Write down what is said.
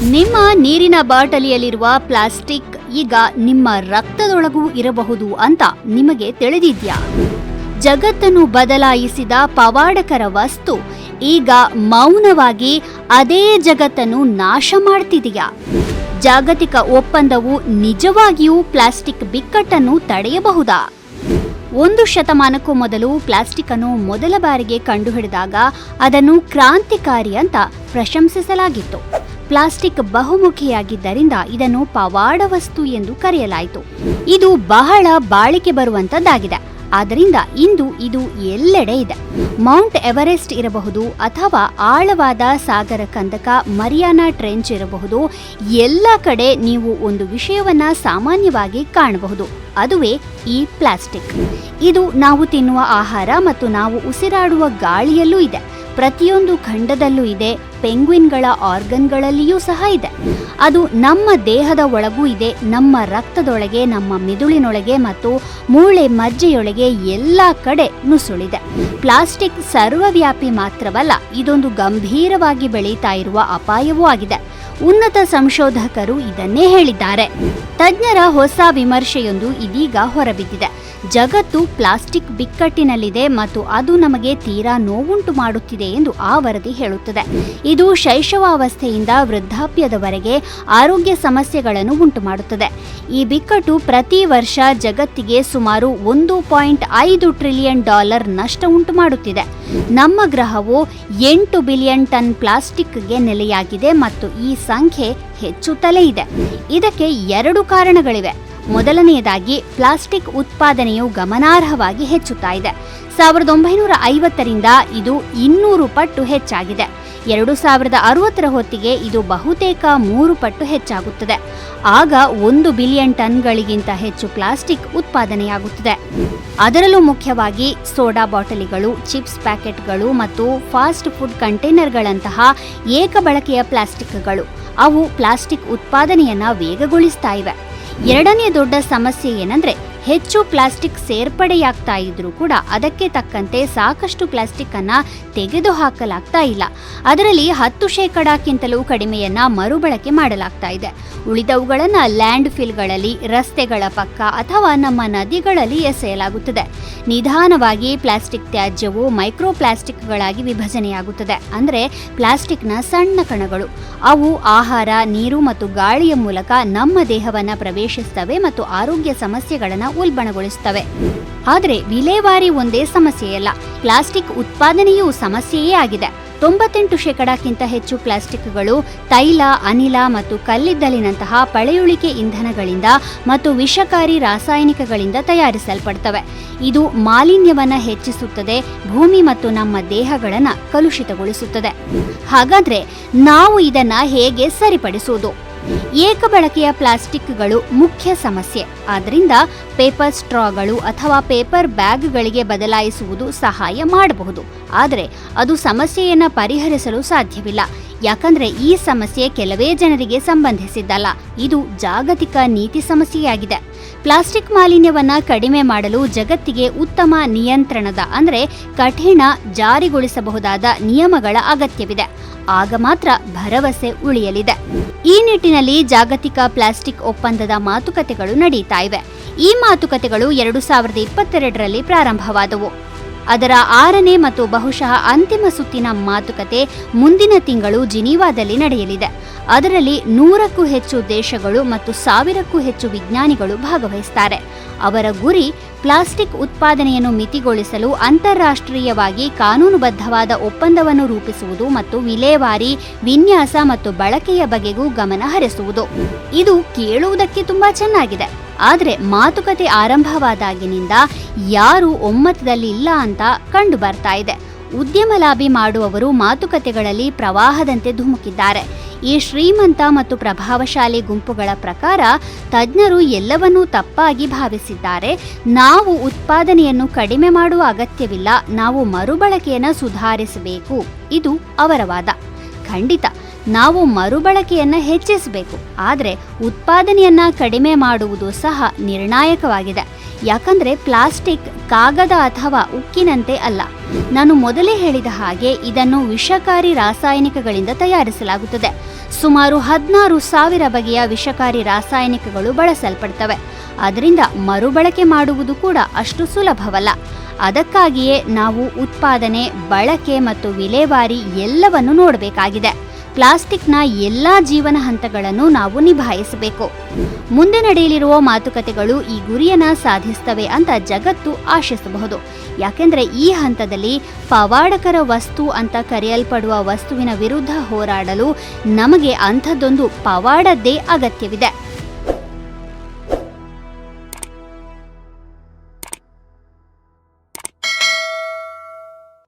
ನಿಮ್ಮ ನೀರಿನ ಬಾಟಲಿಯಲ್ಲಿರುವ ಪ್ಲಾಸ್ಟಿಕ್ ಈಗ ನಿಮ್ಮ ರಕ್ತದೊಳಗೂ ಇರಬಹುದು ಅಂತ ನಿಮಗೆ ತಿಳಿದಿದ್ಯಾ? ಜಗತ್ತನ್ನು ಬದಲಾಯಿಸಿದ ಪವಾಡಕರ ವಸ್ತು ಈಗ ಮೌನವಾಗಿ ಅದೇ ಜಗತ್ತನ್ನು ನಾಶ ಮಾಡ್ತಿದೆಯಾ? ಜಾಗತಿಕ ಒಪ್ಪಂದವು ನಿಜವಾಗಿಯೂ ಪ್ಲಾಸ್ಟಿಕ್ ಬಿಕ್ಕಟ್ಟನ್ನು ತಡೆಯಬಹುದಾ? 1 ಶತಮಾನಕ್ಕೂ ಮೊದಲು ಪ್ಲಾಸ್ಟಿಕ್ ಅನ್ನು ಮೊದಲ ಬಾರಿಗೆ ಕಂಡುಹಿಡಿದಾಗ ಅದನ್ನು ಕ್ರಾಂತಿಕಾರಿ ಅಂತ ಪ್ರಶಂಸಿಸಲಾಗಿತ್ತು. ಪ್ಲಾಸ್ಟಿಕ್ ಬಹುಮುಖಿಯಾಗಿದ್ದರಿಂದ ಇದನ್ನು ಪವಾಡ ವಸ್ತು ಎಂದು ಕರೆಯಲಾಯಿತು. ಇದು ಬಹಳ ಬಾಳಿಕೆ ಬರುವಂತದ್ದಾಗಿದೆ. ಆದ್ದರಿಂದ ಇಂದು ಇದು ಎಲ್ಲೆಡೆ ಇದೆ. ಮೌಂಟ್ ಎವರೆಸ್ಟ್ ಇರಬಹುದು ಅಥವಾ ಆಳವಾದ ಸಾಗರ ಕಂದಕ ಮರಿಯಾನಾ ಟ್ರೆಂಚ್ ಇರಬಹುದು, ಎಲ್ಲ ಕಡೆ ನೀವು ಒಂದು ವಿಷಯವನ್ನ ಸಾಮಾನ್ಯವಾಗಿ ಕಾಣಬಹುದು. ಅದುವೇ ಈ ಪ್ಲಾಸ್ಟಿಕ್. ಇದು ನಾವು ತಿನ್ನುವ ಆಹಾರ ಮತ್ತು ನಾವು ಉಸಿರಾಡುವ ಗಾಳಿಯಲ್ಲೂ ಇದೆ. ಪ್ರತಿಯೊಂದು ಖಂಡದಲ್ಲೂ ಇದೆ. ಪೆಂಗ್ವಿನ್ಗಳ ಆರ್ಗನ್ಗಳಲ್ಲಿಯೂ ಸಹ ಇದೆ. ಅದು ನಮ್ಮ ದೇಹದ ಒಳಗೂ ಇದೆ. ನಮ್ಮ ರಕ್ತದೊಳಗೆ, ನಮ್ಮ ಮಿದುಳಿನೊಳಗೆ ಮತ್ತು ಮೂಳೆ ಮಜ್ಜೆಯೊಳಗೆ ಎಲ್ಲ ಕಡೆ ನುಸುಳಿದೆ. ಪ್ಲಾಸ್ಟಿಕ್ ಸರ್ವವ್ಯಾಪಿ ಮಾತ್ರವಲ್ಲ, ಇದೊಂದು ಗಂಭೀರವಾಗಿ ಬೆಳೀತಾ ಇರುವ ಅಪಾಯವೂ ಆಗಿದೆ. ಉನ್ನತ ಸಂಶೋಧಕರು ಇದನ್ನೇ ಹೇಳಿದ್ದಾರೆ. ತಜ್ಞರ ಹೊಸ ವಿಮರ್ಶೆಯೊಂದು ಇದೀಗ ಹೊರಬಿದ್ದಿದೆ. ಜಗತ್ತು ಪ್ಲಾಸ್ಟಿಕ್ ಬಿಕ್ಕಟ್ಟಿನಲ್ಲಿದೆ ಮತ್ತು ಅದು ನಮಗೆ ತೀರಾ ನೋವುಂಟು ಮಾಡುತ್ತಿದೆ ಎಂದು ಆ ವರದಿ ಹೇಳುತ್ತದೆ. ಇದು ಶೈಶವಾವಸ್ಥೆಯಿಂದ ವೃದ್ಧಾಪ್ಯದವರೆಗೆ ಆರೋಗ್ಯ ಸಮಸ್ಯೆಗಳನ್ನು ಉಂಟು ಮಾಡುತ್ತದೆ. ಈ ಬಿಕ್ಕಟ್ಟು ಪ್ರತಿ ವರ್ಷ ಜಗತ್ತಿಗೆ ಸುಮಾರು $1.5 ಟ್ರಿಲಿಯನ್ ನಷ್ಟ ಉಂಟು ಮಾಡುತ್ತಿದೆ. ನಮ್ಮ ಗ್ರಹವು 8 ಬಿಲಿಯನ್ ಟನ್ ಪ್ಲಾಸ್ಟಿಕ್ಗೆ ನೆಲೆಯಾಗಿದೆ ಮತ್ತು ಈ ಸಂಖ್ಯೆ ಹೆಚ್ಚುತ್ತಲೇ ಇದೆ. ಇದಕ್ಕೆ 2 ಕಾರಣಗಳಿವೆ. ಮೊದಲನೆಯದಾಗಿ, ಪ್ಲಾಸ್ಟಿಕ್ ಉತ್ಪಾದನೆಯು ಗಮನಾರ್ಹವಾಗಿ ಹೆಚ್ಚುತ್ತಾ ಇದೆ. 1950ರಿಂದ ಇದು 200 ಪಟ್ಟು ಹೆಚ್ಚಾಗಿದೆ. 2060ರ ಹೊತ್ತಿಗೆ ಇದು ಬಹುತೇಕ 3 ಪಟ್ಟು ಹೆಚ್ಚಾಗುತ್ತದೆ. ಆಗ 1 ಬಿಲಿಯನ್ ಟನ್ಗಳಿಗಿಂತ ಹೆಚ್ಚು ಪ್ಲಾಸ್ಟಿಕ್ ಉತ್ಪಾದನೆಯಾಗುತ್ತದೆ. ಅದರಲ್ಲೂ ಮುಖ್ಯವಾಗಿ ಸೋಡಾ ಬಾಟಲಿಗಳು, ಚಿಪ್ಸ್ ಪ್ಯಾಕೆಟ್ಗಳು ಮತ್ತು ಫಾಸ್ಟ್ ಫುಡ್ ಕಂಟೈನರ್ಗಳಂತಹ ಏಕಬಳಕೆಯ ಪ್ಲಾಸ್ಟಿಕ್ಗಳು. ಅವು ಪ್ಲಾಸ್ಟಿಕ್ ಉತ್ಪಾದನೆಯನ್ನ ವೇಗಗೊಳಿಸ್ತಾ ಇವೆ. ಎರಡನೇ ದೊಡ್ಡ ಸಮಸ್ಯೆ ಏನಂದ್ರೆ, ಹೆಚ್ಚು ಪ್ಲಾಸ್ಟಿಕ್ ಸೇರ್ಪಡೆಯಾಗ್ತಾ ಇದ್ರೂ ಕೂಡ ಅದಕ್ಕೆ ತಕ್ಕಂತೆ ಸಾಕಷ್ಟು ಪ್ಲಾಸ್ಟಿಕ್ ಅನ್ನ ತೆಗೆದುಹಾಕಲಾಗ್ತಾ ಇಲ್ಲ. ಅದರಲ್ಲಿ 10% ಕಡಿಮೆಯನ್ನ ಮರುಬಳಕೆ ಮಾಡಲಾಗ್ತಾ ಇದೆ. ಉಳಿದವುಗಳನ್ನ ಲ್ಯಾಂಡ್ ಫಿಲ್ಗಳಲ್ಲಿ, ರಸ್ತೆಗಳ ಪಕ್ಕ ಅಥವಾ ನಮ್ಮ ನದಿಗಳಲ್ಲಿ ಎಸೆಯಲಾಗುತ್ತದೆ. ನಿಧಾನವಾಗಿ ಪ್ಲಾಸ್ಟಿಕ್ ತ್ಯಾಜ್ಯವು ಮೈಕ್ರೋ ಪ್ಲಾಸ್ಟಿಕ್ಗಳಾಗಿ ವಿಭಜನೆಯಾಗುತ್ತದೆ. ಅಂದ್ರೆ ಪ್ಲಾಸ್ಟಿಕ್ನ ಸಣ್ಣ ಕಣಗಳು. ಅವು ಆಹಾರ, ನೀರು ಮತ್ತು ಗಾಳಿಯ ಮೂಲಕ ನಮ್ಮ ದೇಹವನ್ನ ಪ್ರವೇಶಿಸುತ್ತವೆ ಮತ್ತು ಆರೋಗ್ಯ ಸಮಸ್ಯೆಗಳನ್ನು ಉಲ್ಬಣಗೊಳಿಸುತ್ತವೆ. ಆದರೆ ವಿಲೇವಾರಿ ಒಂದೇ ಸಮಸ್ಯೆಯಲ್ಲ, ಪ್ಲಾಸ್ಟಿಕ್ ಉತ್ಪಾದನೆಯೂ ಸಮಸ್ಯೆಯೇ ಆಗಿದೆ. 98% ಹೆಚ್ಚು ಪ್ಲಾಸ್ಟಿಕ್ಗಳು ತೈಲ, ಅನಿಲ ಮತ್ತು ಕಲ್ಲಿದ್ದಲಿನಂತಹ ಪಳೆಯುಳಿಕೆ ಇಂಧನಗಳಿಂದ ಮತ್ತು ವಿಷಕಾರಿ ರಾಸಾಯನಿಕಗಳಿಂದ ತಯಾರಿಸಲ್ಪಡ್ತವೆ. ಇದು ಮಾಲಿನ್ಯವನ್ನು ಹೆಚ್ಚಿಸುತ್ತದೆ, ಭೂಮಿ ಮತ್ತು ನಮ್ಮ ದೇಹಗಳನ್ನು ಕಲುಷಿತಗೊಳಿಸುತ್ತದೆ. ಹಾಗಾದ್ರೆ ನಾವು ಇದನ್ನ ಹೇಗೆ ಸರಿಪಡಿಸುವುದು? ಏಕಬಳಕೆಯ ಪ್ಲಾಸ್ಟಿಕ್ಗಳು ಮುಖ್ಯ ಸಮಸ್ಯೆ. ಆದ್ದರಿಂದ ಪೇಪರ್ ಸ್ಟ್ರಾಗಳು ಅಥವಾ ಪೇಪರ್ ಬ್ಯಾಗ್ಗಳಿಗೆ ಬದಲಾಯಿಸುವುದು ಸಹಾಯ ಮಾಡಬಹುದು. ಆದರೆ ಅದು ಸಮಸ್ಯೆಯನ್ನು ಪರಿಹರಿಸಲು ಸಾಧ್ಯವಿಲ್ಲ. ಯಾಕಂದ್ರೆ ಈ ಸಮಸ್ಯೆ ಕೆಲವೇ ಜನರಿಗೆ ಸಂಬಂಧಿಸಿದ್ದಲ್ಲ, ಇದು ಜಾಗತಿಕ ನೀತಿ ಸಮಸ್ಯೆಯಾಗಿದೆ. ಪ್ಲಾಸ್ಟಿಕ್ ಮಾಲಿನ್ಯವನ್ನ ಕಡಿಮೆ ಮಾಡಲು ಜಗತ್ತಿಗೆ ಉತ್ತಮ ನಿಯಂತ್ರಣದ ಅಂದ್ರೆ ಕಠಿಣ ಜಾರಿಗೊಳಿಸಬಹುದಾದ ನಿಯಮಗಳ ಅಗತ್ಯವಿದೆ. ಆಗ ಮಾತ್ರ ಭರವಸೆ ಉಳಿಯಲಿದೆ. ಈ ನಿಟ್ಟಿನಲ್ಲಿ ಜಾಗತಿಕ ಪ್ಲಾಸ್ಟಿಕ್ ಒಪ್ಪಂದದ ಮಾತುಕತೆಗಳು ನಡೀತಾ ಇವೆ. ಈ ಮಾತುಕತೆಗಳು 2022ರಲ್ಲಿ ಪ್ರಾರಂಭವಾದವು. ಅದರ 6ನೇ ಮತ್ತು ಬಹುಶಃ ಅಂತಿಮ ಸುತ್ತಿನ ಮಾತುಕತೆ ಮುಂದಿನ ತಿಂಗಳು ಜಿನೀವಾದಲ್ಲಿ ನಡೆಯಲಿದೆ. ಅದರಲ್ಲಿ 100ಕ್ಕೂ ಹೆಚ್ಚು ದೇಶಗಳು ಮತ್ತು 1000ಕ್ಕೂ ಹೆಚ್ಚು ವಿಜ್ಞಾನಿಗಳು ಭಾಗವಹಿಸುತ್ತಾರೆ. ಅವರ ಗುರಿ ಪ್ಲಾಸ್ಟಿಕ್ ಉತ್ಪಾದನೆಯನ್ನು ಮಿತಿಗೊಳಿಸಲು ಅಂತಾರಾಷ್ಟ್ರೀಯವಾಗಿ ಕಾನೂನುಬದ್ಧವಾದ ಒಪ್ಪಂದವನ್ನು ರೂಪಿಸುವುದು ಮತ್ತು ವಿಲೇವಾರಿ, ವಿನ್ಯಾಸ ಮತ್ತು ಬಳಕೆಯ ಬಗೆಗೂ ಗಮನ ಹರಿಸುವುದು. ಇದು ಕೇಳುವುದಕ್ಕೆ ತುಂಬಾ ಚೆನ್ನಾಗಿದೆ. ಆದರೆ ಮಾತುಕತೆ ಆರಂಭವಾದಾಗಿನಿಂದ ಯಾರೂ ಒಮ್ಮತದಲ್ಲಿ ಇಲ್ಲ ಅಂತ ಕಂಡು ಬರ್ತಾ ಇದೆ. ಉದ್ಯಮ ಲಾಬಿ ಮಾಡುವವರು ಮಾತುಕತೆಗಳಲ್ಲಿ ಪ್ರವಾಹದಂತೆ ಧುಮುಕಿದ್ದಾರೆ. ಈ ಶ್ರೀಮಂತ ಮತ್ತು ಪ್ರಭಾವಶಾಲಿ ಗುಂಪುಗಳ ಪ್ರಕಾರ ತಜ್ಞರು ಎಲ್ಲವನ್ನೂ ತಪ್ಪಾಗಿ ಭಾವಿಸಿದ್ದಾರೆ. ನಾವು ಉತ್ಪಾದನೆಯನ್ನು ಕಡಿಮೆ ಮಾಡುವ ಅಗತ್ಯವಿಲ್ಲ, ನಾವು ಮರುಬಳಕೆಯನ್ನು ಸುಧಾರಿಸಬೇಕು. ಇದು ಅವರ ವಾದ. ಖಂಡಿತ ನಾವು ಮರುಬಳಕೆಯನ್ನ ಹೆಚ್ಚಿಸಬೇಕು, ಆದರೆ ಉತ್ಪಾದನೆಯನ್ನ ಕಡಿಮೆ ಮಾಡುವುದು ಸಹ ನಿರ್ಣಾಯಕವಾಗಿದೆ. ಯಾಕಂದ್ರೆ ಪ್ಲಾಸ್ಟಿಕ್ ಕಾಗದ ಅಥವಾ ಉಕ್ಕಿನಂತೆ ಅಲ್ಲ. ನಾನು ಮೊದಲೇ ಹೇಳಿದ ಹಾಗೆ ಇದನ್ನು ವಿಷಕಾರಿ ರಾಸಾಯನಿಕಗಳಿಂದ ತಯಾರಿಸಲಾಗುತ್ತದೆ. ಸುಮಾರು 16,000 ಬಗೆಯ ವಿಷಕಾರಿ ರಾಸಾಯನಿಕಗಳು ಬಳಸಲ್ಪಡ್ತವೆ. ಅದರಿಂದ ಮರುಬಳಕೆ ಮಾಡುವುದು ಕೂಡ ಅಷ್ಟು ಸುಲಭವಲ್ಲ. ಅದಕ್ಕಾಗಿಯೇ ನಾವು ಉತ್ಪಾದನೆ, ಬಳಕೆ ಮತ್ತು ವಿಲೇವಾರಿ ಎಲ್ಲವನ್ನು ನೋಡಬೇಕಾಗಿದೆ. ಪ್ಲಾಸ್ಟಿಕ್ನ ಎಲ್ಲಾ ಜೀವನ ಹಂತಗಳನ್ನು ನಾವು ನಿಭಾಯಿಸಬೇಕು. ಮುಂದೆ ನಡೆಯಲಿರುವ ಮಾತುಕತೆಗಳು ಈ ಗುರಿಯನ್ನ ಸಾಧಿಸ್ತವೆ ಅಂತ ಜಗತ್ತು ಆಶಿಸಬಹುದು. ಯಾಕೆಂದ್ರೆ ಈ ಹಂತದಲ್ಲಿ ಪವಾಡಕರ ವಸ್ತು ಅಂತ ಕರೆಯಲ್ಪಡುವ ವಸ್ತುವಿನ ವಿರುದ್ಧ ಹೋರಾಡಲು ನಮಗೆ ಅಂಥದ್ದೊಂದು ಪವಾಡದ್ದೇ ಅಗತ್ಯವಿದೆ.